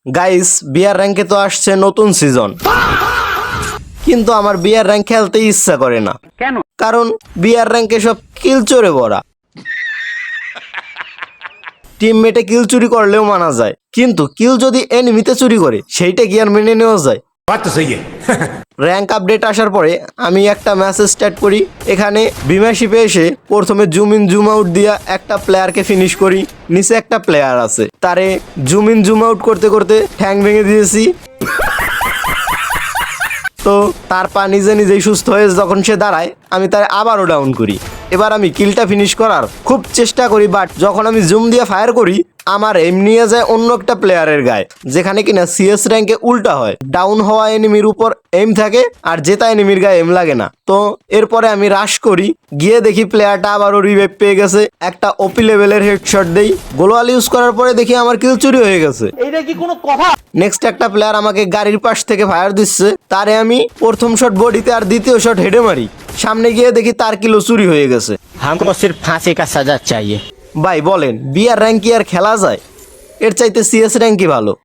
Guys বিয়ার র্যাঙ্কে তো আসছে নতুন সিজন, কিন্তু আমার বিয়ার র্যাঙ্ক খেলতে ইচ্ছা করে না। কেন? কারণ বিয়ার র্যাঙ্কে সব কিল চোরে ভরা। টিমমেটে কিল চুরি করলেও মানা যায়, কিন্তু কিল যদি এনিমিতে চুরি করে সেইটা কি আর মেনে নেওয়া যায়? बात तो सही है। র্যাঙ্ক আপডেট আসার পরে আমি একটা ম্যাচ স্টার্ট করি। এখানে বিমাশিপে এসে প্রথমে জুম ইন জুম আউট দিয়া একটা প্লেয়ারকে ফিনিশ করি। নিচে একটা প্লেয়ার আছে, তারে জুম ইন জুম আউট করতে করতে ঠ্যাং ভেঙে দিয়েছি। তো তার পা নিজে নিজেই সুস্থ হয়ে যখন সে দাঁড়ায়, আমি তার আবারও ডাউন করি। এবার আমি কিলটা ফিনিশ করার খুব চেষ্টা করি, বাট যখন আমি জুম দিয়ে ফায়ার করি আমার এম নিয়ে যায় অন্য একটা প্লেয়ারের গায়ে, যেখানে কিনা সিএস র্যাঙ্কে উল্টা হয়। ডাউন হওয়া এনিমির উপর এম থাকে আর জেতা এনিমির গায়ে এম লাগে না। তো এরপরে আমি রাশ করি, গিয়ে দেখি প্লেয়ারটা আবারও রিভাইভ পেয়ে গেছে। একটা ওপি লেভেলের হেডশট দেই, গোলওয়াল ইউজ করার পরে দেখি আমার কিল চুরি হয়ে গেছে। এইটা কি কোনো কথা? নেক্সট একটা প্লেয়ার আমাকে গাড়ির পাশ থেকে ফায়ার দিচ্ছে, তারে আমি প্রথম শট বডিতে আর দ্বিতীয় শট হেডে মারি। সামনে গিয়ে দেখি তার কিলো চুরি হয়ে গেছে। हमको सिर्फ फांसी का सजा चाहिए। ভাই বলেন বিয়ার র্যাঙ্ক কি আর খেলা যায়? এর চাইতে সিএস র্যাঙ্কই ভালো।